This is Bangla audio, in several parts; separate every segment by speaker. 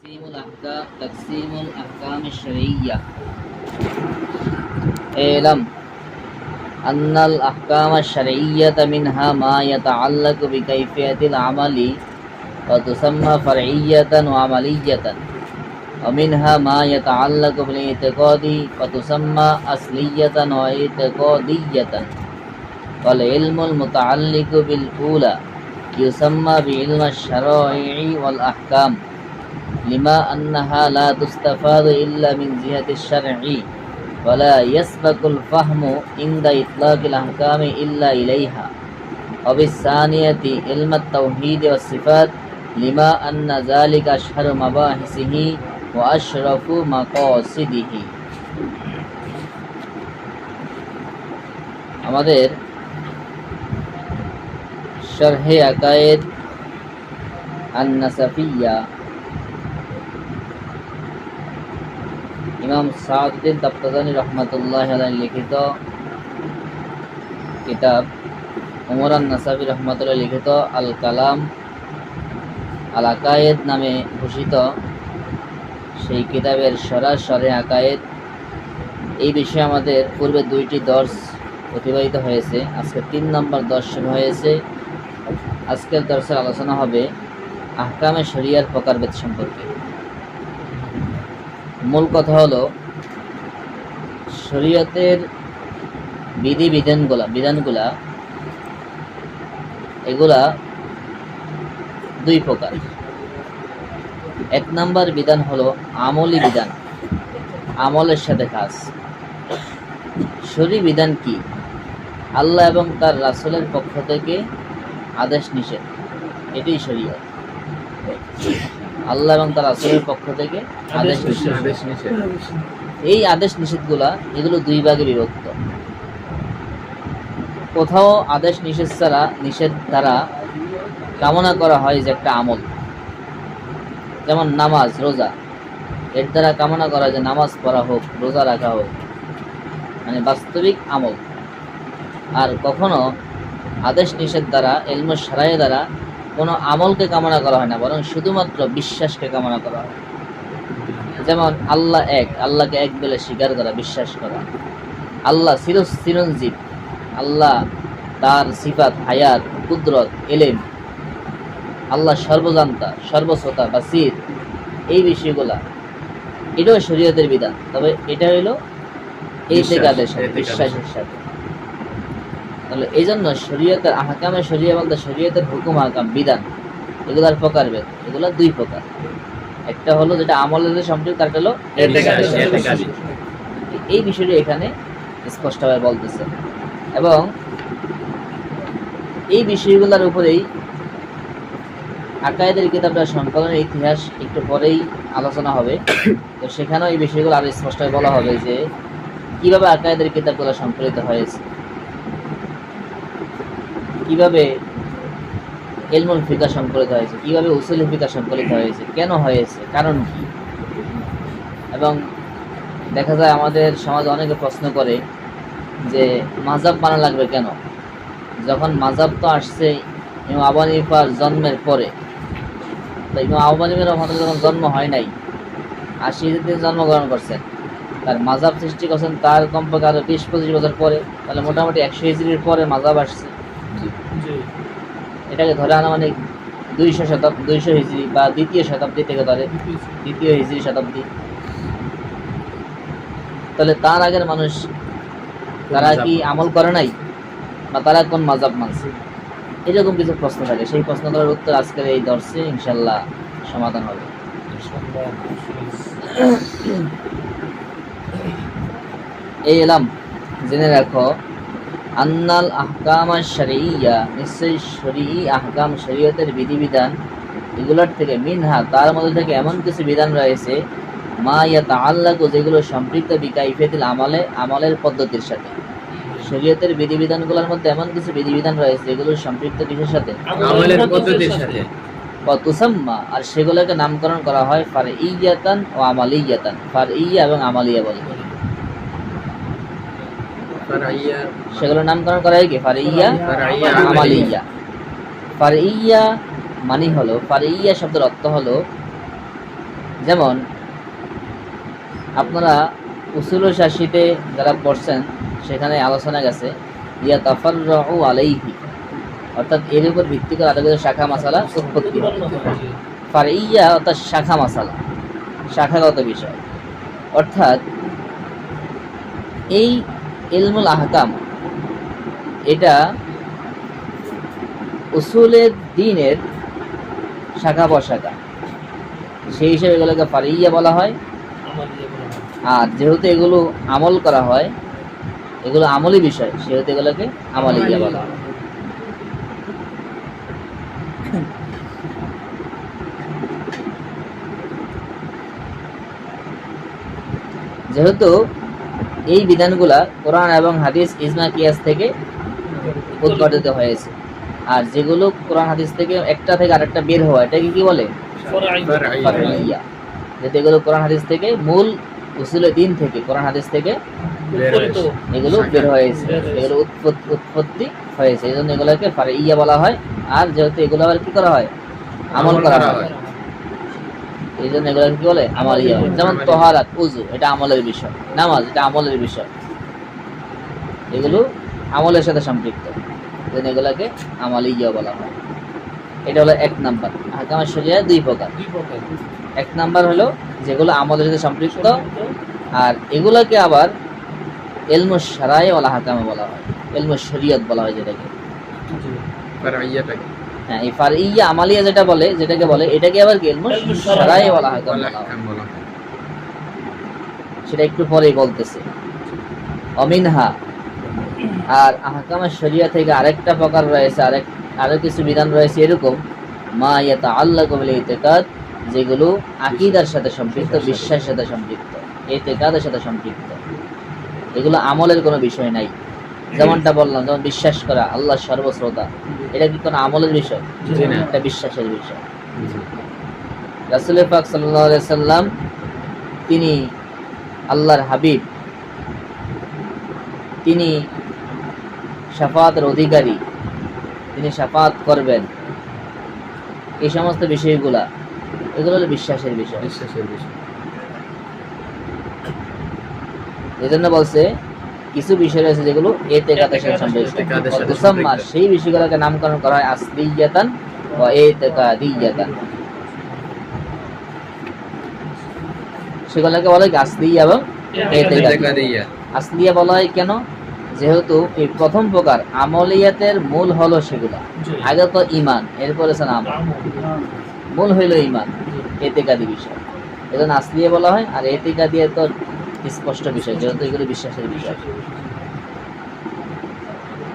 Speaker 1: تقسيم الأحكام الشرعية. اعلم أن الأحكام الشرعية منها ما يتعلق بكيفية العمل وتسمى فرعية وعملية، ومنها ما يتعلق بالاعتقاد وتسمى أصلية واعتقادية. والعلم المتعلق بالأولى يسمى بعلم الشرائع والأحكام، لما أنها لا تستفاد إلا من جهة الشرع، ولا يسبق الفهم عند إطلاق الأحكام إلا إليها. وبالثانية علم التوحيد والصفات، لما أن ذلك أشهر مباحثه وأشرف مقاصده. আমাদের শরহে আকায়েদ আন-নাসাফিয়্যা ইমাম সাউদ্দিন তাবতাজানী রহমাতুল্লাহি আলাইহি লিখিত কিতাব, ওমর আন-নাসাফি রহমাতুল্লাহি লিখিত আল কালাম আল আকায়েদ নামে ঘোষিত সেই কিতাবের শরহে আকায়েদ। এই বিষয়ে আমাদের পূর্বে 2টি দর্স অতিবাহিত হয়েছে। আজকে 3 নম্বর দর্স শুরু হয়েছে। আজকের দর্সের আলোচনা হবে আহকামে শরিয়ার প্রকারভেদ সম্পর্কে। মূল কথা হলো শরীয়তের বিধানগুলা এগুলা 2 প্রকার। 1 নম্বর বিধান হলো আমলি বিধান, আমলের সাথে কাজ। শরী বিধান কি? আল্লাহ এবং তার রাসূলের পক্ষ থেকে আদেশ নিষেধ, এটাই শরীয়ত। আল্লাহ এবং তার রাসূলের পক্ষ থেকে আদেশ নিষেধ। এই আদেশ নিষেধগুলা এগুলো 2 ভাগে বিভক্ত। কোথাও আদেশ নিষেধ দ্বারা কামনা করা হয় যে একটা আমল, যেমন নামাজ, রোজা, এর দ্বারা কামনা করা যে নামাজ পড়া হোক, রোজা রাখা হোক, মানে বাস্তবিক আমল। আর কখনো আদেশ নিষেধ দ্বারা, ইলমে শারঈ দ্বারা কোনো আমলকে কামনা করা হয় না, বরং শুধুমাত্র বিশ্বাসকে কামনা করা হয়। যেমন আল্লাহ এক, আল্লাহকে এক বলে স্বীকার করা, বিশ্বাস করা। আল্লাহ চিরঞ্জীব, আল্লাহ তার সিফাত, হায়াত, কুদরত, ইলম, আল্লাহ সর্বজান্তা, সর্বশ্রোতা, বাসির, এই বিষয়গুলা এটাও শরীয়তের বিধান। তবে এটা হইল এই থেকে আদেশ, বিশ্বাসের সাথে। তাহলে এই জন্য শরীয়তের আহকামে শরিয়া বলতে শরীয়তের হুকুম, আহকাম, বিধান, এগুলার প্রকারভেদ, এগুলা 2 প্রকার। একটা হলো যেটা আমলের সাথে সম্পৃক্ত, আর একটা হলো এই বিষয়টি এখানে স্পষ্টভাবে বলতেছে। এবং এই বিষয়গুলোর উপরেই আকায়েদের কিতাবটা সংকলনের ইতিহাস একটু পরেই আলোচনা হবে। তো সেখানেও এই বিষয়গুলো আরো স্পষ্টভাবে বলা হবে যে কিভাবে আকায়েদের কিতাবগুলো সংকলিত হয়েছে, কিভাবে ইলমুল ফিকহ সংকলিত হয়েছে, কিভাবে উসুল ফিকহ সংকলিত হয়েছে, কেন হয়েছে, কারণ কি। এবং দেখা যায় আমাদের সমাজে অনেকে প্রশ্ন করে যে মাযহাব মানা লাগবে কেন, যখন মাযহাব তো আসছে ইমাম আবু হানিফার জন্মের পরে। তো ইমাম আবু হানিফার যখন জন্ম হয় নাই, 80 হিজরিতে জন্মগ্রহণ করছেন, তার মাযহাব সৃষ্টি করছেন তার কমপক্ষে আরো 20-25 বছর পরে। তাহলে মোটামুটি 100 হিজরির পরে মাযহাব আসছে। এটাকে ধরে আনুমানিক 200 হিজরি বা 2য় শতাব্দী থেকে ধরে 2য় হিজরি শতাব্দী। তাহলে তার আগের মানুষ তারা কি আমল করে নাই, বা তারা কোন মাযহাব মানছে, এরকম কিছু প্রশ্ন থাকে। সেই প্রশ্নগুলোর উত্তর আজকের এই দর্শে ইনশাআল্লাহ সমাধান হবে। এই এলাম, জেনে রাখো, আন্নাল আহকাম আশ-শারঈয়্যা, নিশ্চয়ই শরঈ আহকাম, শরীয়তের বিধিবিধান, এগুলোর থেকে মিনহা, তার মধ্যে থেকে এমন কিছু বিধান রয়েছে, মা ইয়াতাআল্লাকু, যেগুলো সম্পৃক্ত বিকাইফিয়াতিল আমালে, আমলের পদ্ধতির সাথে। শরীয়তের বিধিবিধানগুলোর মধ্যে এমন কিছু বিধিবিধান রয়েছে যেগুলো সম্পৃক্ত কিসের সাথে? আমলের পদ্ধতির সাথে। ওয়া তুসাম্মা, আর সেগুলোকে নামকরণ করা হয় ফারঈয়াতান ও আমালিয়াতান, ফারঈয়া এবং আমালিয়া বলে। সেগুলো নামকরণ করা হয় কি? ফারঈয়া, আমালিয়া। ফারঈয়া মানে হলো, ফারঈয়া শব্দের অর্থ হলো যেমন আপনারা উসুল শাসিতে যারা পড়ছেন সেখানে আলোচনা গেছে ইয়াতাফাররাউ আলাইহি, অর্থাৎ এর উপর ভিত্তি করে আলাদা শাখা মাসালা উৎপত্তি হয়। ফারইয়া অর্থাৎ শাখা মাসালা, শাখাগত বিষয়, অর্থাৎ এই ইলমুল আহকাম এটা উসুলের দ্বীনের শাখা প্রশাখা, সেই হিসেবে এগুলোকে ফারইয়া বলা হয়। আর যেহেতু এগুলো আমল করা হয়, এগুলো আমলি বিষয়, সেহেতু এগুলোকে আমালিয়া বলা হয়। যেহেতু এই বিধানগুলা কোরআন এবং হাদিস ইজমা কিয়াস থেকে উদ্ঘাটিত হয়েছে, আর যেগুলো কোরআন হাদিস থেকে একটা থেকে আরেকটা বের হওয়া, এটাকে কি বলে? ফারইয়া। যেহেতু এগুলো কোরআন হাদিস থেকে, মূল উসুলে দ্বীন থেকে, কোরআন হাদিস থেকে এগুলো বের হয়েছে, এগুলো উৎপত্তি হয়েছে, এই জন্য এগুলোকে ফারইয়া বলা হয়। আর যেহেতু এগুলো আবার কি করা হয়? আমল করা হয়, এই জন্য এগুলো কি বলে? আমালিয়া। যেমন তাহারাত, উযু, এটা আমলের বিষয়। নামাজ, এটা আমলের বিষয়, এগুলো আমলের সাথে সম্পৃক্ত, এই জন্য এগুলোকে আমালিয়া বলা হয়। এটা হলো এক নাম্বার। আহকাম শরিয়া দুই প্রকার। এক নাম্বার হলো যেগুলো আমলের সাথে সম্পৃক্ত, আর এগুলোকে আবার ইলমুশ শারা'i ওয়াল আহকাম বলা হয়, ইলমুশ শরিয়ত বলা হয় যেটাকে। হ্যাঁ, এই ফারইয়া আমালিয়া যেটা বলে, যেটাকে বলে, এটাকে আবার কি ইলমুশ শারা'i ওয়াল আহকাম বলা হয়। সেটা একটু পরেই বলতেছে। অমিনহা, আর আহকামে শরিয়া থেকে আরেকটা প্রকার রয়েছে, আরো কিছু বিধান রয়েছে এরকম, মা ইয়াতাআল্লাকু বিল ইতিকাদ, যেগুলো আকীদার সাথে সম্পৃক্ত, বিশ্বাসের সাথে সম্পৃক্ত, ইতিকাদের সাথে সম্পৃক্ত, এগুলো আমলের কোনো বিষয় নাই। যেমনটা বললাম, যেমন বিশ্বাস করা আল্লাহ সর্বশ্রোতা, এটা কি কোনো আমলের বিষয়? এটা বিশ্বাসের বিষয়। রাসূল পাক সাল্লাল্লাহু আলাইহি সাল্লাম, তিনি আল্লাহর হাবিব, তিনি শাফাতের অধিকারী, তিনি শাফাত করবেন, এই সমস্ত বিষয়গুলা, এগুলো হলো বিশ্বাসের বিষয়। এই জন্য বলছে কিছু বিষয় রয়েছে যেগুলো ইতিকাদের সাথে সম্পৃক্ত, সেই বিষয়গুলোকে নামকরণ করা হয় আসলিয়াতান ওয়া ইতিকাদিয়াতান, সেগুলোকে বলা হয় আসলিয়া এবং ইতিকাদিয়া। আসলিয়া বলা হয় কেন? যেহেতু এই প্রথম প্রকার আমলিয়াতের মূল হলো সেগুলা, আগে তো ঈমান, এরপরে আমল, মূল হইল ঈমান, ইতিকাদি বিষয়, এজন্য আসলিয়া বলা হয়। আর ইতিকাদিয়া তো স্পষ্ট বিষয়, যেহেতু এগুলো বিশ্বাসের বিষয়।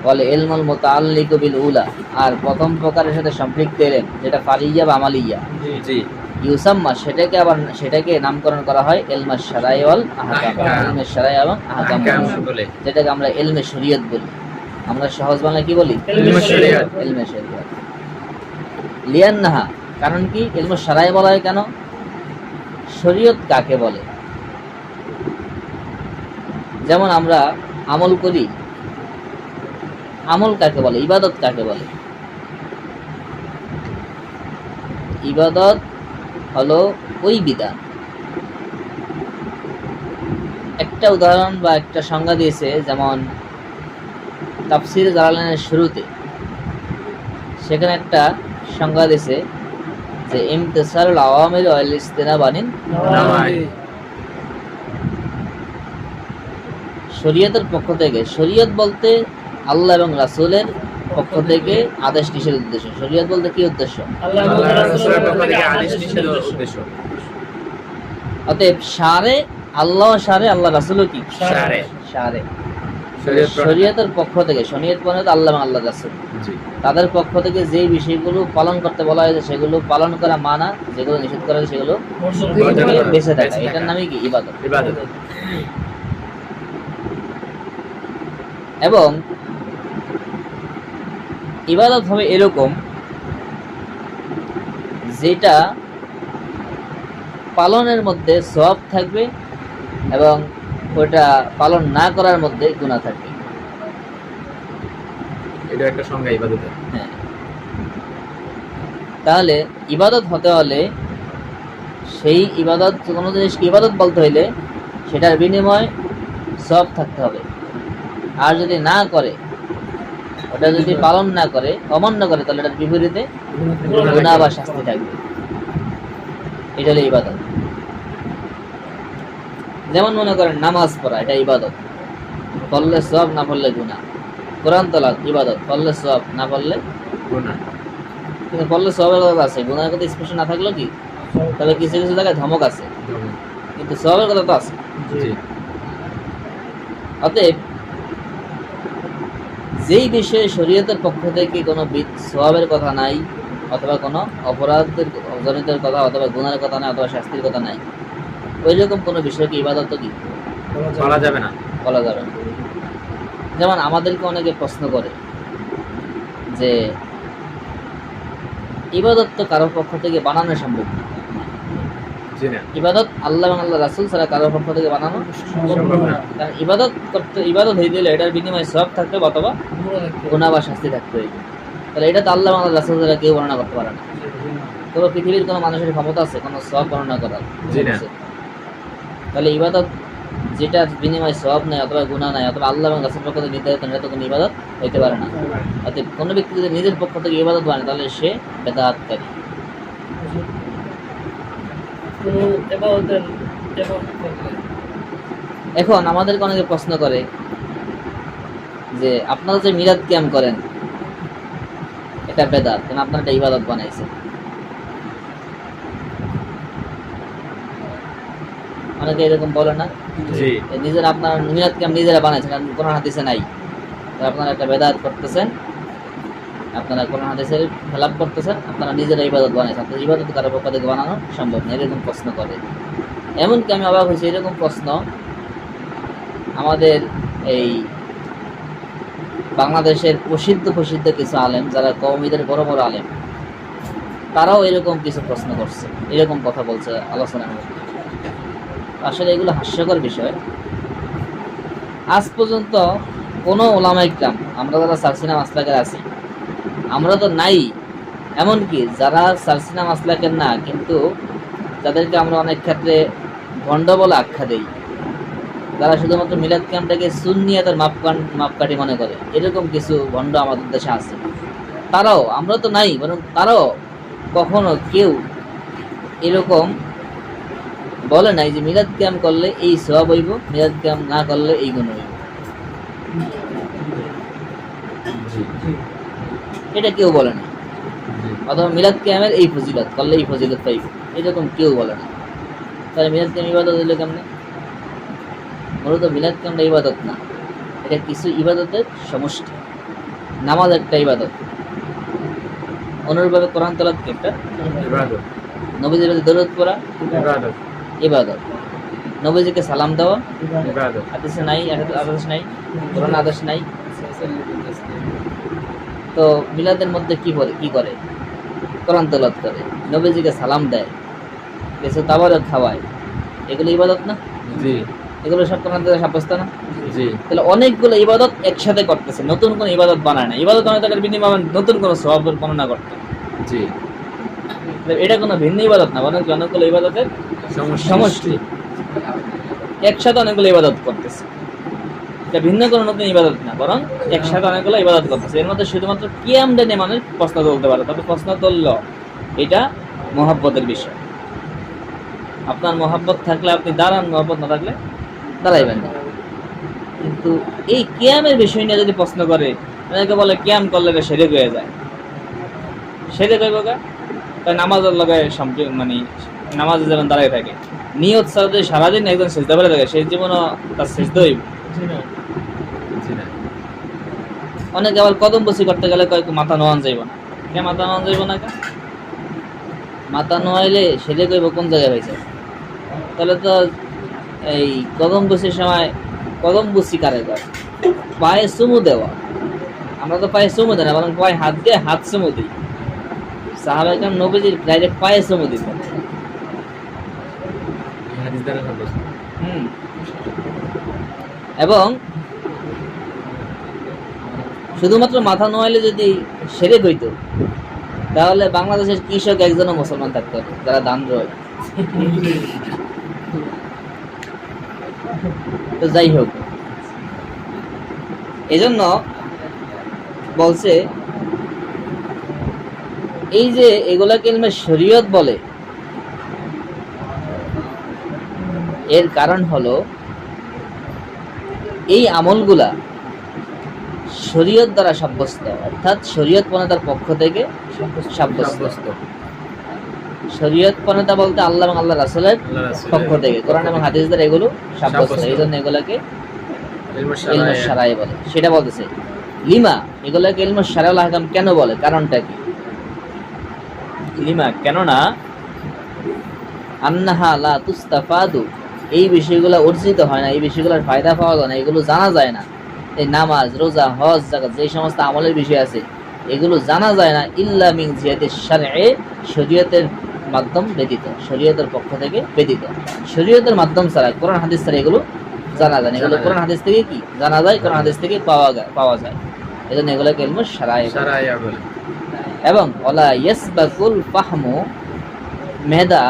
Speaker 1: বলে ইলমুল মুতাআল্লিকু বিল উলা, আর প্রথম প্রকারের সাথে সম্পৃক্ত ইলম, যেটা ফারইয়া বা আমালিয়া, ইউসাম্মা, সেটাকে নামকরণ করা হয় ইলমুশ শারা'i ওয়াল আহকাম, ইলমে শারা'i এবং আহকাম বলে, যেটাকে আমরা ইলমে শরীয়ত বলি। আমরা সহজ বাংলায় কি বলি? ইলমে শরীয়ত। ইলমে শরীয়ত। লিয়ান্নাহা, কারণ কি ইলমুশ শারা'i বলা হয় কেন? শরীয়ত কাকে বলে? যেমন আমরা আমল করি, আমল কাকে বলে? ইবাদত কাকে বলে? ইবাদত হলো ওই বিধান। একটা উদাহরণ বা একটা সংজ্ঞা দিয়েছে, যেমন তাফসীর জালালাইনের শুরুতে, সেখানে একটা সংজ্ঞা দিয়েছে যে ইমতিসালুল আওয়ামির ওয়াল ইজতিনাব আনিন নাওয়াহি। শরীয়তের পক্ষ থেকে, শরীয়ত বলতে আল্লাহ এবং রাসূলের পক্ষ থেকে আদেশ নিষেধ উদ্দেশ্য। শরীয়ত বলতে কি উদ্দেশ্য? আল্লাহ এবং রাসূলের পক্ষ থেকে আদেশ নিষেধ উদ্দেশ্য। অতএব শারে আল্লাহ, শারে আল্লাহ, রাসূলও কি শারে। শরীয়তের পক্ষ থেকে, শরীয়ত মানে আল্লাহ এবং আল্লাহ রাসূল, তাদের পক্ষ থেকে যে বিষয়গুলো পালন করতে বলা হয়েছে সেগুলো পালন করা মানা, যেগুলো নিষেধ করা হয়েছে সেগুলো বেঁচে থাকা, এটার নামই কি? ইবাদত। এবং ইবাদত হবে এরকম, যেটা পালনের মধ্যে সওয়াব থাকবে এবং ওটা পালন না করার মধ্যে গুনাহ থাকবে। এটা একটা সংজ্ঞা ইবাদতের। হ্যাঁ, তাহলে ইবাদত হতে হলে সেই ইবাদত, কোনো জিনিসকে ইবাদত বলতে হইলে সেটার বিনিময় সওয়াব থাকতে হবে। আর যদি না করে, ওটা যদি পালন না করে, অমান্য করে, তাহলে এটার বিপরীতে গুনাহ বা শাস্তি থাকবে। এটা হলো ইবাদত। যেমন মনে করেন নামাজ পড়া, এটা ইবাদত, পড়লে সওয়াব, না পড়লে গুনাহ। কোরআন তেলাওয়াত ইবাদত, পড়লে সওয়াব, না পড়লে
Speaker 2: গুনাহ।
Speaker 1: কিন্তু পড়লে সওয়াবের কথা আছে, গুনাহের কথা স্পষ্ট না থাকলেও কি, তবে কিছু কিছু জায়গায় ধমক আছে, কিন্তু সওয়াবের কথা তো আছে।
Speaker 2: জি
Speaker 1: অতএব যেই বিষয়ে শরীয়তের পক্ষ থেকে কোনো সওয়াবের কথা নাই, অথবা কোনো অপরাধের জনিতের কথা, অথবা গুনাহের কথা নাই, অথবা শাস্তির কথা নাই, ওই রকম কোনো বিষয়কে ইবাদত তো কি
Speaker 2: বলা যাবে না।
Speaker 1: বলা যাবে না। যেমন আমাদেরকে অনেকে প্রশ্ন করে যে ইবাদত তো কারোর পক্ষ থেকে বানানো সম্ভব না।
Speaker 2: জি না,
Speaker 1: ইবাদত আল্লাহ এবং আল্লাহ রাসূল ছাড়া কারোর পক্ষ থেকে বানানো
Speaker 2: সম্ভব না।
Speaker 1: কারণ ইবাদত করতে, ইবাদত হয়ে দিলে এটার বিনিময়ে সওয়াব থাকবে অথবা গুনাহ বা শাস্তি থাকতে হইবে। তাহলে এটা তো আল্লাহ এবং আল্লাহ রাসূল ছাড়া কেউ বর্ণনা করতে পারে না। পুরো পৃথিবীর কোনো মানুষের ক্ষমতা আছে কোনো সওয়াব বর্ণনা করার?
Speaker 2: জি না।
Speaker 1: তাহলে ইবাদত যেটা বিনিময়ে সওয়াব নাই, অথবা গুনাহ নাই, অথবা আল্লাহ এবং রাসূলের পক্ষ থেকে নির্ধারিত, এটা তো কোনো ইবাদত হইতে পারে না। অতএব কোনো ব্যক্তি যদি নিজের পক্ষ থেকে ইবাদত বানায়, তাহলে সে বেদাতকারী। এখন আমাদেরকে অনেকে প্রশ্ন করে যে আপনারা যে মিলাদ কিয়াম করেন, এটা বেদাত, কেন আপনারা এটা ইবাদত বানাইছেন? অনেকে এরকম বলে না,
Speaker 2: জি
Speaker 1: নিজেরা আপনারা মিলাদ কিয়াম নিজেরা বানাইছেন, কারণ কোরআন হাদিসে নাই, আপনারা একটা বেদাত করতেছেন, আপনারা কোরআন হাদিসের খেলাপ করতেছেন, আপনারা নিজেরা ইবাদত বানাইছেন, আপনাদের ইবাদত কারো পক্ষ থেকে বানানো সম্ভব না, এরকম প্রশ্ন করে। এমনকি আমি অবাক হয়েছি, এরকম প্রশ্ন আমাদের এই বাংলাদেশের প্রসিদ্ধ কিছু আলেম, যারা কওমিদের বড় বড় আলেম, তারাও এরকম কিছু প্রশ্ন করছে, এরকম কথা বলছে আলোচনার মধ্যে। আসলে এগুলো হাস্যকর বিষয়। আজ পর্যন্ত কোনো ওলামা ইকরাম, আমরা যারা সালসিনা মাসলাকের আছি, আমরা তো নাই, এমনকি যারা সালসিনা মাসলাকের না, কিন্তু যাদেরকে আমরা অনেক ক্ষেত্রে ভণ্ড বলে আখ্যা দেই, তারা শুধুমাত্র মিলাদ কিয়ামটাকে সুন্নিয়াতের মাপকাঠি মনে করে, এরকম কিছু ভণ্ড আমাদের দেশে আছে। তারাও, আমরা তো নাই, বরং তারাও কখনো কেউ এরকম বলে নাই যে মিলাদ কিয়াম করলে এই সওয়াব হইব, মিলাদ কিয়াম না করলে এই গুণ হইব। এটা কেউ বলে না। অথবা মিলাদ কিয়ামের এই ফজিলত করলে এই ফজিলত পাইব, এরকম কেউ বলে না। তাহলে মিলাদ কিয়াম ইবাদত হইল কেমনে? মূলত মিলাদ কিয়ামটা ইবাদত না, এটা কিছু ইবাদতের সমষ্টি। নামাজ একটা ইবাদত, অনুরূপভাবে কোরআন তেলাওয়াত একটা
Speaker 2: ইবাদত,
Speaker 1: নবীজির প্রতি দরুদ পড়া
Speaker 2: ইবাদত,
Speaker 1: ইবাদত, নবীজিকে সালাম দেওয়া
Speaker 2: ইবাদত।
Speaker 1: হাদিসে নাই, আদেশ নাই, কোরআন আদেশ নাই। তো মিলাদের মধ্যে কি করে? কোরআন তেলাওয়াত করে, নবীজিকে সালাম দেয়, কিছু তাবারক খাওয়ায়, এগুলো ইবাদত না?
Speaker 2: জি
Speaker 1: এগুলো সব কোরআন থেকে সাব্যস্ত না?
Speaker 2: জি
Speaker 1: তাহলে অনেকগুলো ইবাদত একসাথে করতেছে, নতুন কোনো ইবাদত বানায় না। ইবাদত অনেক টাকার বিনিময়ে নতুন কোনো সওয়াবের বর্ণনা করতে,
Speaker 2: জি
Speaker 1: এটা কোনো ভিন্ন ইবাদত না, বরং অনেকগুলো ইবাদতের সমষ্টি একসাথে অনেকগুলো ইবাদত করতেছে। এটা ভিন্ন কোনো নতুন ইবাদত না, বরং একসাথে অনেকগুলো ইবাদত করতেছে। এর মধ্যে শুধুমাত্র কিয়ামটা নিয়ে মানুষ প্রশ্ন তুলতে পারে, তবে প্রশ্ন তুলল এটা মহব্বতের বিষয়। আপনার মহব্বত থাকলে আপনি দাঁড়ান, মহব্বত না থাকলে দাঁড়াইবেন না। কিন্তু এই কিয়ামের বিষয় নিয়ে যদি প্রশ্ন করে, অনেকে বলে কিয়াম করলে এটা সেরেক হয়ে যায়। সেরেক হইব গা? তাই নামাজের লাগায় মানে নামাজে যেমন দাঁড়ায় থাকে, নিয়ত ছাড়া যদি সারাদিন একজন সেজদা করে থাকে, সেই জীবনও তার সেজদা হইব। অনেকে আবার কদম বসি করতে গেলে কয়েক মাথা নোয়ান যাইব না। কে মাথা নোয়ান যাইব না? মাথা নোয়াইলে সেরে কইব কোন জায়গায় হয়েছে? তাহলে তো এই কদম বসির সময় কদম বসি কারে কয়? পায়ে চুমু দেওয়া। আমরা তো পায়ে চুমু দেয় না, বরং পায়ে হাত দিয়ে হাত চুমু দিই। সাহাবায়ে কেরাম নবীজির ডাইরেক্ট পায়ে চুমু দিতেন। এবং শুধুমাত্র মাথা নোয়াইলে যদি সেরেক হইতো, তাহলে বাংলাদেশের কৃষক একজনও মুসলমান থাকতো, যারা ধান রয়। তো যাই হোক, এজন্য বলছে এই যে এগুলাকে ইলমে শরীয়ত বলে, এর কারণ হলো এই আমলগুলা শরীয়ত দ্বারা সাব্যস্ত, অর্থাৎ শরীয়ত প্রণেতার পক্ষ থেকে সাব্যস্ত। শরীয়ত প্রণেতা বলতে আল্লাহ এবং আল্লাহ রাসূলের পক্ষ থেকে, কোরআন এবং হাদিস দ্বারা এগুলো সাব্যস্ত। এই জন্য এগুলাকে ইলমে শারাই বলে। সেটা বলতেছে লিমা, এগুলাকে ইলমে শারাউল আহকাম কেন বলে, কারণটা কি? লিমা, কেননা আন্নাহা লা তুস্তাফাদু, এই বিষয়গুলো অর্জিত হয় না, এই বিষয়গুলোর ফায়দা পাওয়া যায় না, এগুলো জানা যায় না। এই নামাজ, রোজা, হজ, যাকাত, যে সমস্ত আমলের বিষয় আছে এগুলো জানা যায় না ইল্লা মিন জিহাতিশ শারঈ, শরীয়তের মাধ্যম ব্যতীত, শরীয়তের পক্ষ থেকে ব্যতীত। শরীয়তের মাধ্যম ছাড়া, কোরআন হাদিস ছাড়া এগুলো জানা যায় না। এগুলো কোরআন হাদিস থেকে কি জানা যায়? কোরআন হাদিস থেকে পাওয়া যায়। এজন্য এগুলোকে ইলমে শারাই বলে। এবং ওয়ালা ইয়াসবাকুল ফাহমু, মেধা,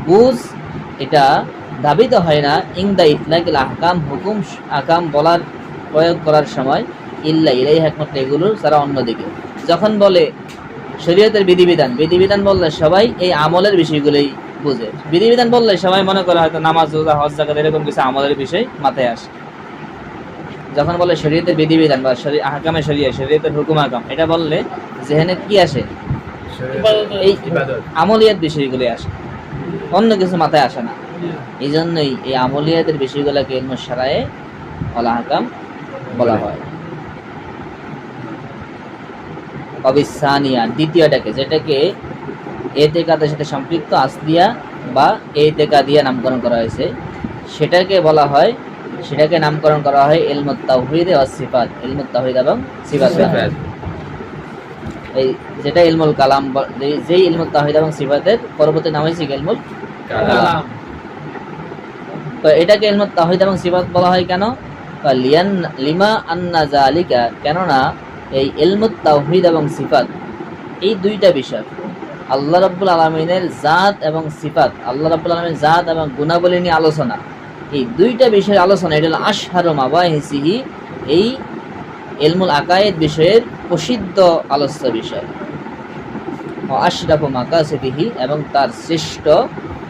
Speaker 1: বুঝ, এটা ধাবিত হয় না ইনদা ইতলাকিল আহকাম, হুকুম আকাম বলার প্রয়োগ করার সময় ইল্লা ইলাইহি, একমাত্র এগুলোর ছাড়া অন্যদিকে। যখন বলে শরীয়তের বিধিবিধান বললে সবাই এই আমলের বিষয়গুলোই বুঝে। বিধিবিধান বললে সবাই মনে করে হয়তো নামাজ, রোজা, হজ, যাকাত এরকম কিছু আমলের বিষয় মাথায় আসে। যখন বলে শরীয়তের বিধিবিধান বা আহকামে শরিয়া, শরীয়তের হুকুম আকাম, এটা বললে যেখানে কি আসে? এই আমলিয়াত বিষয়গুলো আসে, অন্য কিছু মাথায় আসে না। এই জন্যই এই আমলিয়াতের বিষয়গুলোকে ইলমে শারায়ে ওয়াল আহকাম বলা হয়। অবিসানিয়া, দ্বিতীয়টাকে, যেটাকে এতেকাদের সাথে সম্পৃক্ত আসলিয়া বা এতেকাদিয়া নামকরণ করা হয়েছে, সেটাকে বলা হয়, সেটাকে নামকরণ করা হয় ইলমুত তাওহীদ ওয়াস সিফাত, ইলমুত তাওহীদ এবং সিফাত। এই যেটা ইলমুল কালাম, যেই ইলমুত তাওহীদ এবং সিফাতের পরবর্তী নাম হয়েছে ইলমুল কালাম। তো এটাকে ইলমুত তাওহীদ এবং সিফাত বলা হয় কেন? লিমা আন্না যালিকা, কেননা এই ইলমুত তাওহীদ এবং সিফাত, এই দুইটা বিষয় আল্লাহ রাব্বুল আলামিনের জাত এবং সিফাত, আল্লাহ রাব্বুল আলামিনের জাত এবং গুণাবলী নিয়ে আলোচনা, এই দুইটা বিষয়ের আলোচনা, এটা হলো আশহারু মাবাহিসিহি, এই ইলমুল আকায়েদ বিষয়ের প্রসিদ্ধ আলোচ্য বিষয়। ও আশরাফু মাকাসিদিহি, এবং তার শ্রেষ্ঠ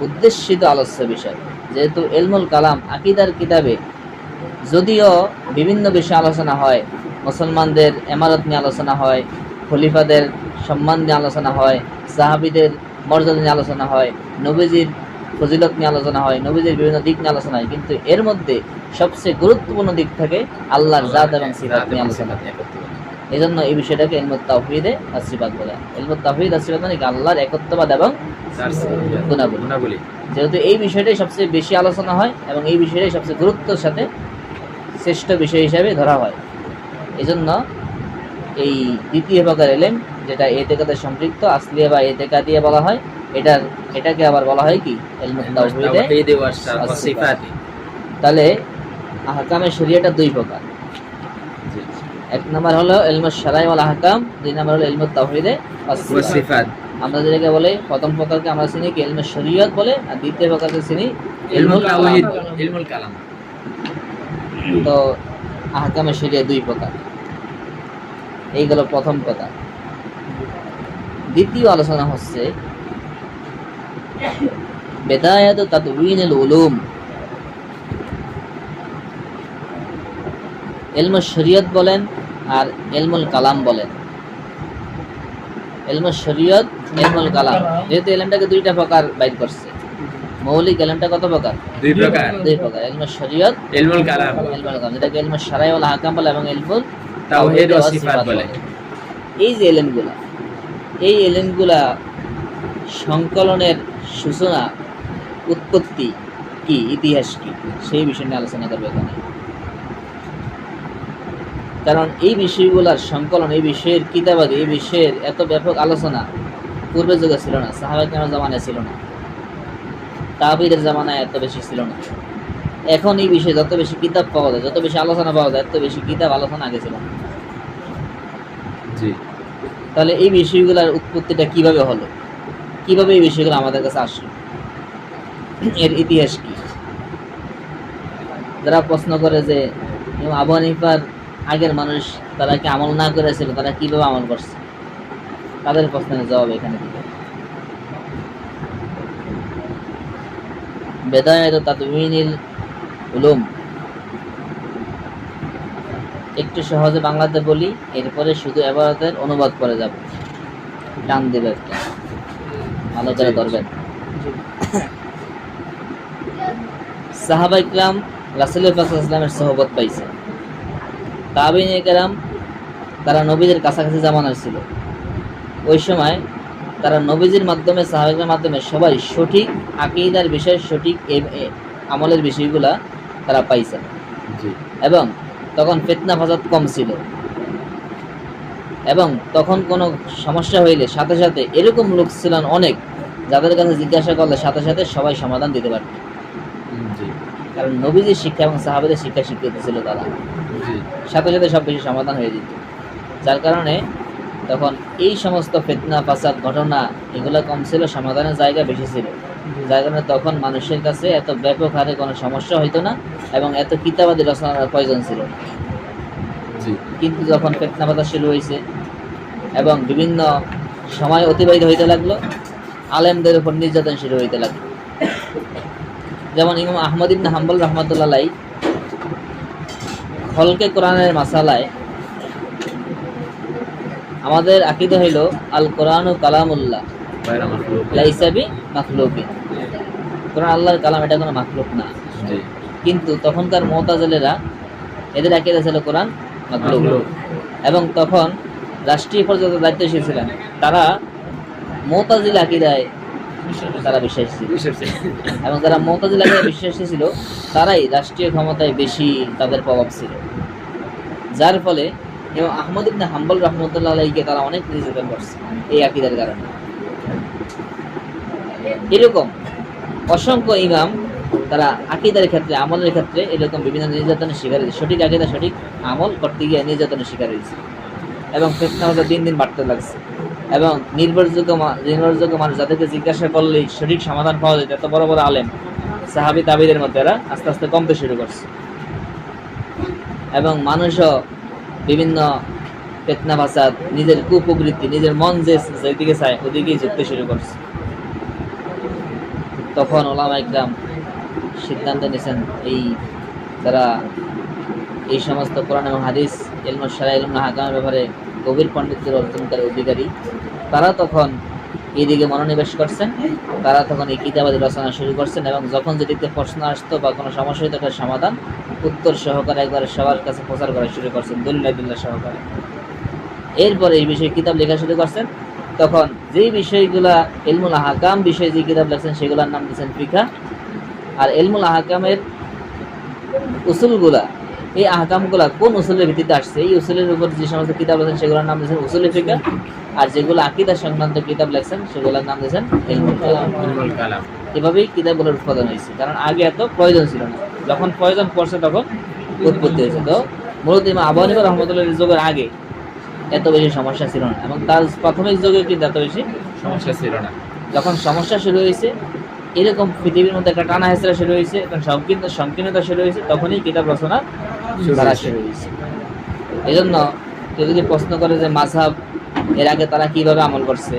Speaker 1: উদ্দেশিত আলোচ্য বিষয়। যেহেতু ইলমুল কালাম আকীদার কিতাবে যদিও বিভিন্ন বিষয়ে আলোচনা হয়, মুসলমানদের ইমারত নিয়ে আলোচনা হয়, খলিফাদের সম্মান নিয়ে আলোচনা হয়, সাহাবীদের মর্যাদা নিয়ে আলোচনা হয়, নবীজির ফজিলত নিয়ে আলোচনা হয়, নবীজির বিভিন্ন দিক নিয়ে আলোচনা হয়, কিন্তু এর মধ্যে সবচেয়ে গুরুত্বপূর্ণ দিক থাকে আল্লাহর জাত এবং সিফাত নিয়ে আলোচনা। এই জন্য এই বিষয়টাকে ইলমুত তাওহীদে আর সিফাত বলে। ইলমুত তাওহীদ আর সিফাত মানে আল্লাহর একত্ববাদ এবং গুণাবলী। যেহেতু এই বিষয়টাই সবচেয়ে বেশি আলোচনা হয় এবং এই বিষয়টাই সবচেয়ে গুরুত্বের সাথে শ্রেষ্ঠ বিষয় হিসাবে ধরা হয়, এই জন্য এই দ্বিতীয় প্রকার ইলম, যেটা এতেকাদের সম্পৃক্ত আসলিয়া বা এতেকাদিয়া বলা হয়, এটাকে আবার বলা হয় কি? ইলমুত তাওহীদ ওয়াস সিফাত। তাহলে আহকামে শরিয়াটা দুই প্রকার, এক নম্বর হলো ইলমুশ শারাই ওয়াল আহকাম, দুই নম্বর হলো ইলমুত তাওহীদ ওয়াস সিফাত। আমরা যেটাকে বলে প্রথম প্রকারকে আমরা চিনি কি ইলমে শরীয়ত বলে, আর দ্বিতীয় প্রকারকে চিনি ইলমুল তাওহীদ, ইলমুল কালাম। তো আহকামে শরিয়া দুই প্রকার, এই গেল প্রথম কথা। দ্বিতীয় আলোচনা হচ্ছে বিদায়াতু তাদউইনুল উলুম। ইলমুশ শরীয়ত বলেন আর ইলমুল কালাম বলেন। ইলমুশ শরীয়ত, ইলমুল কালাম, যেহেতু ইলমটাকে দুইটা প্রকার বাইর করছে, মৌলিক ইলমটা কত প্রকার? দুই প্রকার, ইলমুশ শরীয়ত, ইলমুল কালাম, যেটাকে ইলমুশ শারাই ওয়াল আহকাম বলে এবং ইলমুল তাওহীদ ওয়াস সিফাত বলে। এই যে ইলমগুলা, এই ইলমগুলা সংকলনের সূচনা, উৎপত্তি কি, ইতিহাস কি, সেই বিষয় নিয়ে আলোচনা করবে এখানে। কারণ এই বিষয়গুলোর সংকলন, এই বিষয়ের কিতাবাদি, এই বিষয়ের এত ব্যাপক আলোচনা পূর্বের যুগে ছিল না, সাহাবা কিরামের জামানায় ছিল না, তাবিঈদের জামানায় এত বেশি ছিল না। এখন এই বিষয়ে যত বেশি কিতাব পাওয়া যায়, যত বেশি আলোচনা পাওয়া যায়, এত বেশি কিতাব আলোচনা আগে ছিল না। তাহলে এই বিষয়গুলোর উৎপত্তিটা কিভাবে হলো, কিভাবে এই বিষয়গুলো আমাদের কাছে আসলো, এর ইতিহাস কি? যারা প্রশ্ন করে যে ইমাম আবু হানিফার আগের মানুষ তারা কি আমল না করেছিল, তারা কিভাবে আমল করছে, তাদের প্রশ্নের জবাব এখানে দিবে। বেদায়াত তাদওয়িনুল উলুম, একটু সহজে বাংলাতে বলি, এরপরে শুধু ইবারতের অনুবাদ করে যাব। টান দেবে একটা, ভালো করে ধরবেন। সাহাবায়ে কিরাম রাসূলুল্লাহ সাল্লাল্লাহু আলাইহি ওয়াসাল্লামের সোহবত পাইছে। তাবেঈনে কেরাম তারা নবীদের কাছাকাছি জামানার ছিল। ওই সময় তারা নবীজির মাধ্যমে, সাহাবাদের মাধ্যমে সবাই সঠিক আকীদার বিষয়, সঠিক আমলের বিষয়গুলা তারা পাইছে। এবং তখন ফিতনা ফাসাদ কম ছিল, এবং তখন কোনো সমস্যা হইলে সাথে সাথে এরকম লোক ছিলেন অনেক, যাদের কাছে জিজ্ঞাসা করলে সাথে সাথে সবাই সমাধান দিতে পারত। কারণ নবীজির শিক্ষা এবং সাহাবাদের শিক্ষা শিক্ষিত ছিল, তারা সাথে সাথে সব কিছু সমাধান হয়ে যেত। যার কারণে তখন এই সমস্ত ফিতনা ফাসাদ ঘটনা এগুলো কম ছিল, সমাধানের জায়গা বেশি ছিল। যার কারণে তখন মানুষের কাছে এত ব্যাপক হারে কোনো সমস্যা হইতো না, এবং এত কিতাবাদি রচনার প্রয়োজন ছিল। কিন্তু যখন ফিতনা ফাসাদ শুরু হয়েছে এবং বিভিন্ন সময় অতিবাহিত হইতে লাগলো, আলেমদের উপর নির্যাতন শুরু হইতে লাগলো। যেমন ইমাম আহমদ ইবনে হাম্বল রাহমাতুল্লাহ আলাইহি খলকে কোরআনের মাসালায়, আমাদের আকীদা হইল আল কোরআনু কালামুল্লাহ লাইসা বি মাখলুকিন, কোরআন আল্লাহর কালাম, এটা কোনো মাখলুক না। কিন্তু তখনকার মুতাজিলারা, এদের আকীদা ছিল কোরআন মাখলুক। এবং তখন রাষ্ট্রীয় পর্যায়ে দায়িত্বশীল ছিলেন তারা মুতাজিলা আকীদায় তারা বিশ্বাসী ছিল, এবং যারা মুতাজিলা আকীদায় বিশ্বাসী ছিল তারাই রাষ্ট্রীয় ক্ষমতায় বেশি তাদের প্রভাব ছিল। যার ফলে ইমাম আহমদ ইবনে হাম্বল রাহমাতুল্লাহ আলাইহিকে তারা অনেক নির্যাতন করছে এই আকীদার কারণে। এরকম অসংখ্য ইমাম তারা আকীদার ক্ষেত্রে, আমলের ক্ষেত্রে এরকম বিভিন্ন নির্যাতনের শিকার হয়েছে। সঠিক আকীদা, সঠিক আমল করতে গিয়ে নির্যাতনের শিকার হয়েছে, এবং ফিতনা ফাসাদ দিন দিন বাড়তে লাগছে। এবং নির্ভরযোগ্য মানুষ যাদেরকে জিজ্ঞাসা করলেই সঠিক সমাধান পাওয়া যেত, এত বড় বড় আলেম সাহাবী তাবেঈদের মধ্যে এরা আস্তে আস্তে কমতে শুরু করছে। এবং বিভিন্ন ফিতনা ফাসাদ, নিজের কুপ্রবৃত্তি, নিজের মন যেদিকে চায় ওদিকেই ঝুঁকতে শুরু করছে। তখন উলামায়ে কিরাম সিদ্ধান্ত নিয়েছেন, যারা এই সমস্ত কোরআন এবং হাদিস, ইলমুশ শারঈ, ইলমুল আহকামের ব্যাপারে গভীর পণ্ডিতের অর্জনকারী অধিকারী, তারা তখন এইদিকে মনোনিবেশ করছেন। তারা তখন এই কিতাবাদি রচনা শুরু করছেন, এবং যখন যেদিকে প্রশ্ন আসতো বা কোনো সমস্যা হইতো তার সমাধান উত্তর সহকারে একবারে সবার কাছে প্রচার করা শুরু করছেন, দলিল সহকারে। এরপরে এই বিষয়ে কিতাব লেখা শুরু করছেন। তখন যেই বিষয়গুলা ইলমুল আহকাম বিষয়ে যে কিতাব লেখছেন সেগুলোর নাম দিয়েছেন ফিকহ। আর ইলমুল আহকামের উসুলগুলা, এই আহকামগুলা কোন উসুলের ভিত্তিতে আসছে, এই উসুলের উপর যে সমস্ত কিতাব লেখছেন সেগুলোর নাম দিয়েছেন উসুল ফিকহ। আর যেগুলো আকীদা সংক্রান্ত কিতাব লেখছেন সেগুলোর নাম দিয়েছেন ইলমুল কালাম। এভাবেই কিতাবগুলোর উৎপাদন হয়েছে, কারণ আগে এত প্রয়োজন ছিল না, যখন প্রয়োজন পড়ছে তখন উৎপত্তি হয়েছে। তো মূলত ইমাম আবু হানিফা রাহমাতুল্লাহির যুগের আগে এত বেশি সমস্যা ছিল না, এবং তার প্রাথমিক যুগে কিন্তু এত বেশি সমস্যা ছিল না। যখন সমস্যা শুরু হয়েছে, এরকম পৃথিবীর মধ্যে একটা টানা হেঁচড়া শুরু হয়েছে, এখন সংকীর্ণতা শুরু হয়েছে, তখনই কিতাব রচনা করা শুরু হয়েছে। এই জন্য কেউ যদি প্রশ্ন করে যে মাযহাব এর আগে তারা কিভাবে আমল করছে,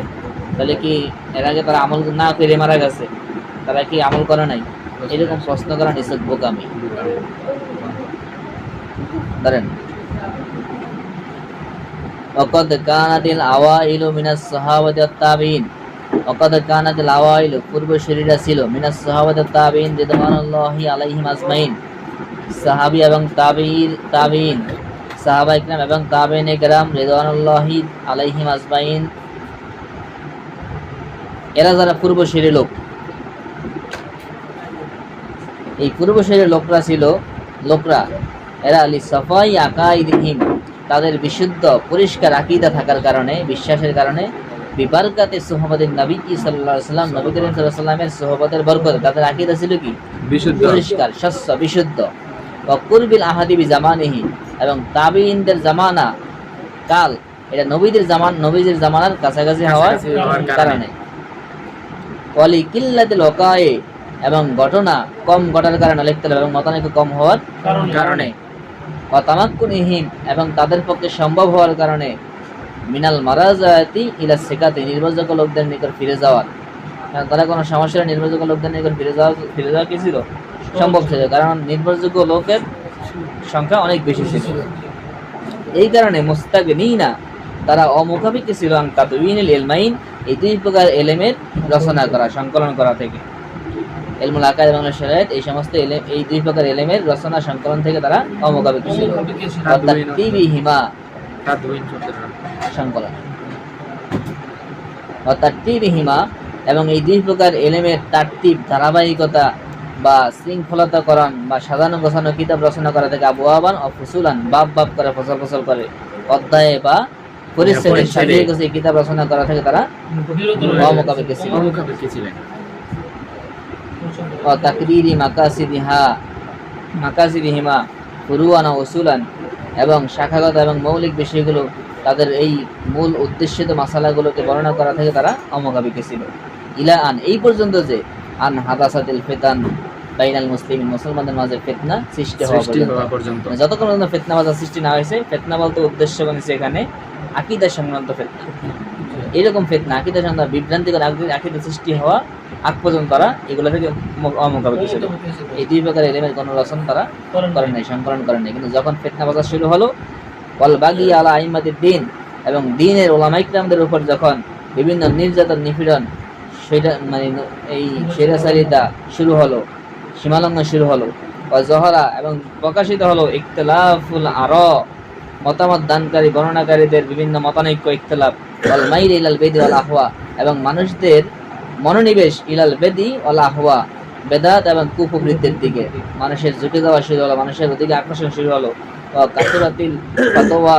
Speaker 1: তাহলে কি এর আগে তারা আমল না করে মারা গেছে, তারা কি আমল করে নাই, এরকম প্রশ্ন করা নিছক বোকামি। ধরেন ওয়াকাদ কানাতিল আওয়াইলু মিনাস সাহাবাতি ওয়াত তাবিঈন, ওয়াকাদ কানাতিল আওয়াইলু পূর্বসূরীরা ছিল, মিনাস সাহাবাতি ওয়াত তাবিঈন রিদওয়ানুল্লাহি আলাইহিম আজমাইন, সাহাবী এবং তাবিঈন, সাহাবায়ে কিরাম এবং তাবিঈনে কিরাম রিদওয়ানুল্লাহি আলাইহিম আজমাইন, এরা যারা পূর্বসূরী লোক, এই পূর্বসূরী লোকরা এরা লি সাফাই আকাইদিহিম, তাদের বিশুদ্ধ পরিষ্কার আকীদা থাকার কারণে, বিশ্বাসের কারণে, বিবারকাতে সুহবতিন নবী সাল্লাল্লাহু আলাইহি ওয়াসাল্লাম, নবী করিম সাল্লাল্লাহু আলাইহি ওয়াসাল্লামের সুহবতের বরকতে তাদের আকীদা ছিল কি বিশুদ্ধ, পরিষ্কার, স্বচ্ছ, বিশুদ্ধ। ওয়া কুরবিল আহাদি বি জামানিহি, এবং তাবিঈনদের জামানা কাল এটা নবীদের জামানার কাছাকাছি হওয়ার কারণে। ওয়ালি কিল্লাতিল ওয়াকায়ে, এবং ঘটনা কম ঘটার কারণে ইখতিলাফ এবং মতানৈক্য কম হওয়ার কারণে ওয়াতামাক্কুনিহিম এবং তাদের পক্ষে সম্ভব হওয়ার কারণে মিনাল মারাজাতি ইলা সিকাতি নির্ভরযোগ্য লোকদের নিকট ফিরে যাওয়ার, কারণ তারা কোনো সমস্যা নির্ভরযোগ্য লোকদের নিকট ফিরে যাওয়া কি ছিল সম্ভব ছিল, কারণ নির্ভরযোগ্য লোকের সংখ্যা অনেক বেশি ছিল। এই কারণে মুস্তাগনিনা তারা অমুখাপেক্ষী ছিল আন তাদউইনিল ইলমাইন এই দুই প্রকার এলেমের রচনা করা সংকলন করা থেকে, ইলমুল আকায়েদ এবং শরিয়াত এই সমস্ত এই দুই প্রকার এলেমের রচনা সংকলন থেকে তারা অমুখাপেক্ষী ছিল। তারতিবিহিমা
Speaker 2: তাদউইন শব্দটা
Speaker 1: সংকলন তারতিবিহিমা এবং এই দুই প্রকার এলেমের তারতিব ধারাবাহিকতা বা শৃঙ্খলতাকরণ বা সাজানো গোছানো কিতাব রচনা করা থেকে আবওয়াবান ও ফুসুলান বাব বাব করে ফসল ফসল করে অধ্যায়ে বা পরিচ্ছেদে সাজিয়ে গুছিয়ে কিতাব রচনা করা থেকে তারা অমুখাপেক্ষী ছিল।
Speaker 2: অমুখাপেক্ষী ছিলেন।
Speaker 1: ও তাকরিরি মাকাসিদিহিমা ফুরুয়ান ও উসুলান এবং শাখাগত এবং মৌলিক বিষয়গুলো তাদের এই মূল উদ্দেশ্যিত মাসালাগুলোকে বর্ণনা করা থেকে তারা অমুখাপেক্ষী ছিল। ইলা আন এই পর্যন্ত যে আন হাদাসাতিল ফিতান বাইনাল মুসলিমিন মুসলমানদের মাঝে ফিতনা সৃষ্টি হওয়া পর্যন্ত, যতক্ষণ পর্যন্ত ফিতনা বাজার সৃষ্টি না হয়েছে, ফিতনা বলতে উদ্দেশ্য করেছে এখানে আকীদা সংক্রান্ত ফিতনা, এরকম ফিতনা আকীদা সংক্রান্ত বিভ্রান্তিকর আকীদা সৃষ্টি হওয়া আগ পর্যন্ত তারা এগুলো থেকে অমুখাপেক্ষী ছিল। এই দুই প্রকার এলিমের কোনো রচনা তারা করেন নাই, সংকলন করেন নাই। কিন্তু যখন ফিতনা বাজার শুরু হলো ওয়াল বাগি আলা আইম্মাতিদ দ্বীন এবং দ্বীনের উলামা ইকরামদের উপর যখন বিভিন্ন নির্যাতন নিপীড়ন সেটা মানে এই স্বৈরাচারিতা শুরু হলো, সীমালঙ্ঘন শুরু হলো, জহরা এবং প্রকাশিত হলো ইখতিলাফুল আরা মতামত দানকারী বর্ণনাকারীদের বিভিন্ন মতানৈক্য ইখতিলাফ ওয়াল মাইল ইলাল বেদি ওয়াল আহওয়া এবং মানুষদের মনোনিবেশ ইলাল বেদি ওয়াল আহওয়া বেদাত এবং কুপ্রবৃত্তির দিকে মানুষের ঝুঁকে যাওয়া শুরু হলো, মানুষের ওদিকে আকর্ষণ শুরু হলো। কাসুরাতিল ফাতোয়া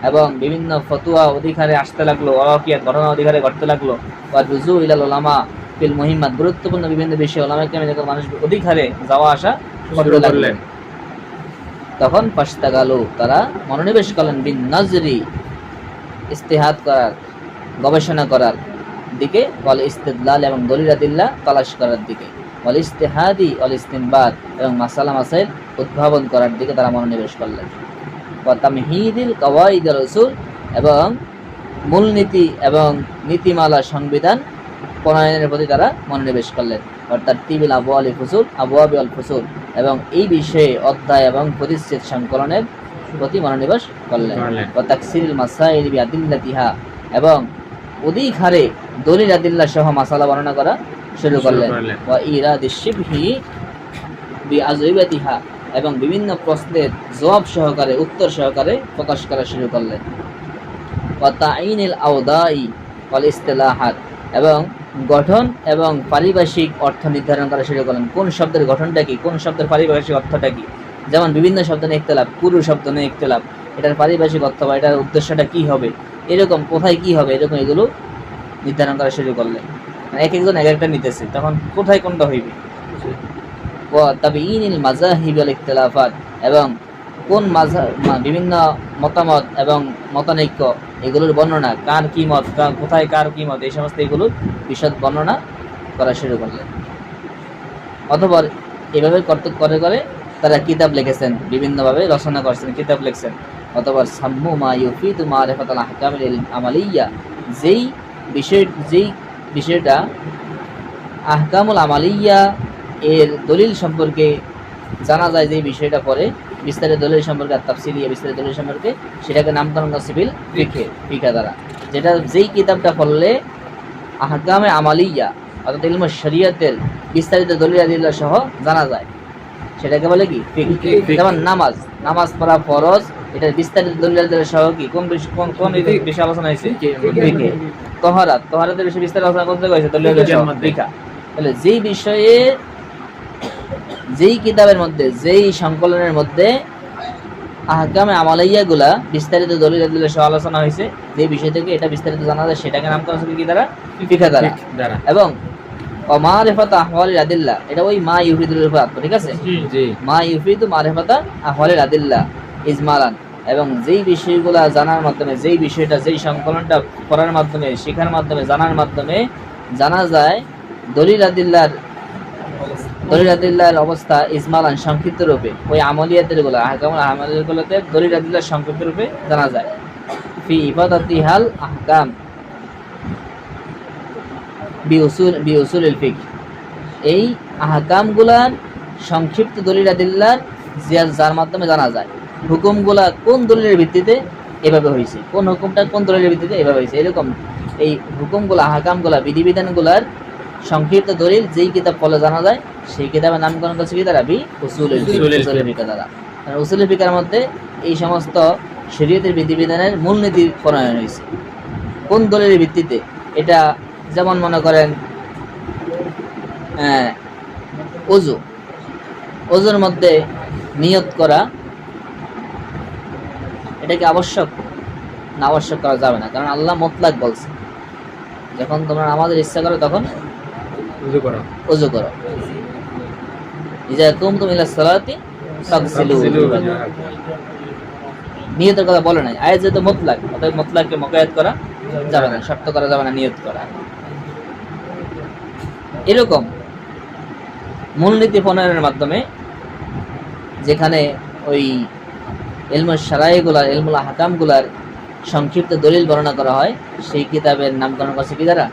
Speaker 1: এবং বিভিন্ন ফতুয়া অধিকারে আসতে লাগলো, ওয়াকিয়াত ঘটনা অধিকারে ঘটতে লাগলো। ওয়া রুজু ইলাল উলামা ফিল মুহিম্মাত গুরুত্বপূর্ণ বিভিন্ন বিষয়ে উলামা ইকরামের যখন মানুষ অধিকারে যাওয়া আসা করতে লাগলেন, তখন ফাশতাগালু তারা মনোনিবেশ করলেন বিন নাজরি ইস্তিহাদ করার গবেষণা করার দিকে, ওয়াল ইস্তিদলাল এবং দলিল আদিল্লাহ তালাশ করার দিকে, ওয়াল ইস্তিহাদি ওয়াল ইস্তিনবাত এবং মাসালা মাসাইল উদ্ভাবন করার দিকে তারা মনোনিবেশ করলেন। ওয়া তামহিদিল কাওয়াইদ ওয়াল উসুল এবং মূলনীতি এবং নীতিমালা সংবিধান প্রণয়নের প্রতি তারা মনোনিবেশ করলেন। অর্থাৎ তিবিল আবওয়ালি ফুসুল আবওয়াবি ওয়াল ফুসুল এবং এই বিষয়ে অধ্যায় এবং পরিচ্ছেদ সংকলনের প্রতি মনোনিবেশ করলেন। ওয়া তাকসিরুল মাসাইল বিআদিল্লাতিহা এবং অধিক হারে দলিল আদিল্লাহ সহ মাসালা বর্ণনা করা শুরু করলেন। ওয়া ইরাদিশ শিবহি বিআজইবাতিহা এবং বিভিন্ন প্রশ্নের জবাব সহকারে উত্তর সহকারে প্রকাশ করা শুরু করলেন। ওয়া তাঈনিল আওদাই ওয়াল ইসতিলাহাত এবং গঠন এবং পারিভাষিক অর্থ নির্ধারণ করা শুরু করলেন। কোন শব্দের গঠনটা কি, কোন শব্দের পারিভাষিক অর্থটা কি, যেমন বিভিন্ন শব্দ নিয়ে ইখতিলাফ, পুরো শব্দ নিয়ে ইখতিলাফ, এটার পারিভাষিক অর্থ বা এটার উদ্দেশ্যটা কি হবে, এরকম কোথায় কি হবে, এরকম এগুলো নির্ধারণ করা শুরু করলেন। এক একজন এক একটা নিতেছে, তখন কোথায় কোনটা হইবে। ওয়া তাবিইনিল মাযাহিব ওয়াল ইখতিলাফাত এবং কোন বিভিন্ন মতামত এবং মতানৈক্য এগুলোর বর্ণনা, কার কি মত, কোথায় কার কি মত, এই সমস্ত এগুলোর বিশদ বর্ণনা করা শুরু করলেন। অথবা এভাবে করতে করে করে তারা কিতাব লিখেছেন, বিভিন্নভাবে রচনা করছেন, কিতাব লিখছেন। অথবা সাম্মু মা ইউফিদু মারিফাতুল আহকামিল আমালিয়া যেই বিষয়টা আহকামুল আমালিয়া এর দলিল সম্পর্কে জানা যায়, যে বিষয়টা পরে বিস্তারিত দলিল সম্পর্কে আর তাফসিলিয়া বিস্তারিত দলিল সম্পর্কে, সেটাকে নামকরণ করা সিভিল ফিকহ দ্বারা, যেটা যেই কিতাবটা পড়লে আহকামে আমালিয়া অর্থাৎ ইলমে শরিয়তের বিস্তারিত দলিল আদিল্লাহ সহ জানা যায়, সেটাকে বলে কি ফিকহ। যেমন নামাজ পড়া ফরজ, এটার বিস্তারিত দলিল আদিল্লাহ সহ কি কোন বিষয় আলোচনা হয়েছে ফিকহ। তহরাতের বিষয়ে বিস্তারিত আলোচনা করতে হয়েছে দলিল আদিল্লাহ সহ ফিকহ। তাহলে যেই বিষয়ে যেই কিতাবের মধ্যে যেই সংকলনের মধ্যে আহকামে আমালিয়াগুলা বিস্তারিত দলিল আদিল্লাহ সহ আলোচনা হয়েছে, যে বিষয় থেকে এটা বিস্তারিত জানা যায়, সেটাকে নামকরণ করা কি দ্বারা ফিকহ দ্বারা। এবং মারিফাত আহওয়ালিল আদিল্লাহ এটা ওই মা ইউফিদুল উপর, ঠিক আছে, জি মা ইউফিদু মারিফাত আহওয়ালিল আদিল্লাহ ইজমালান এবং যেই বিষয়গুলা জানার মাধ্যমে, যেই বিষয়টা যেই সংকলনটা পড়ার মাধ্যমে, শেখার মাধ্যমে, জানার মাধ্যমে জানা যায় দলিল আদিল্লাহর দলিল আদিল্লাহর অবস্থা ইজমালান সংক্ষিপ্ত রূপে ওই আমলিয়াতের গুলো আহকামুল আমলিয়াতের গুলোতে দলিল আদিল্লাহ সংক্ষিপ্ত রূপে জানা যায় ফি ইবাদাতিহাল আহকাম বিউসুলিল ফিকহ এই আহকামগুলার সংক্ষিপ্ত দলিল আদিল্লাহ যার মাধ্যমে জানা যায় হুকুমগুলা কোন দলিলের ভিত্তিতে এভাবে হয়েছে, কোন হুকুমটা কোন দলিলের ভিত্তিতে এভাবে হয়েছে, এরকম এই হুকুমগুলা আহকামগুলা বিধিবিধানগুলার সংক্ষিপ্ত দলিল যেই কিতাব পড়লে জানা যায় সেই কিতাবের নামকরণ করছে কি দ্বারা উসুলুল ফিকহ দ্বারা। উসুলুল ফিকহের মধ্যে এই সমস্ত শরীয়তের বিধিবিধানের মূলনীতি প্রণয়ন হয়েছে কোন দলিলের ভিত্তিতে। এটা যেমন মনে করেন ওজুর মধ্যে নিয়ত করা এটা কি আবশ্যক না আবশ্যক করা যাবে না, কারণ আল্লাহ মুতলাক বলছে যখন তোমরা আমাদের ইচ্ছা করো তখন ওযু করো। ইজা কুমতুম ইলা সালাতি ফাগসিলু, নিয়তের কথা বলে নাই, আয়াত যেহেতু মুতলাক অতএব মুতলাককে মুকায়াত করা যাবে না, শর্ত করা যাবে না নিয়ত করা। এরকম মূলনীতি প্রণয়নের মাধ্যমে যেখানে ওই ইলমুল শারাইগুলার ইলমুল আহকামগুলার সংক্ষিপ্ত দলিল বর্ণনা করা হয় সেই কিতাবের নামকরণ করছে কি দ্বারা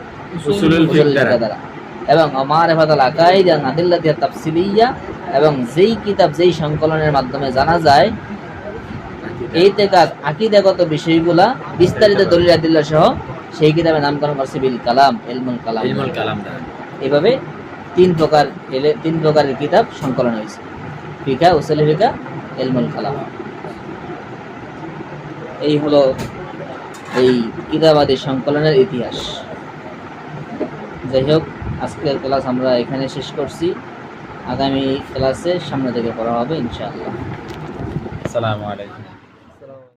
Speaker 1: উসুলুল ফিকহ দ্বারা। এবং মারিফাতুল আকাইদ ওয়া আদিল্লাতিহা তাফসিলিয়া, এবং যেই কিতাব যেই সংকলনের মাধ্যমে জানা যায় ইতিকাদ আকীদাগত বিষয়গুলা বিস্তারিত দলিল আদিল্লাহ সহ সেই কিতাবের নামকরণ করছে বিল কালাম ইলমুল কালাম দ্বারা। এভাবে তিন প্রকারের কিতাব সংকলন হয়েছে, ফিকহ, উসুল ফিকহ, ইলমুল কালাম। এই হলো এই কিতাবাদি সংকলনের ইতিহাস। যাই হোক, আজকের ক্লাস আমরা এখানে শেষ করছি, আগামী ক্লাসে সামনে থেকে পড়া হবে ইনশাআল্লাহ।
Speaker 2: আসসালামু আলাইকুম।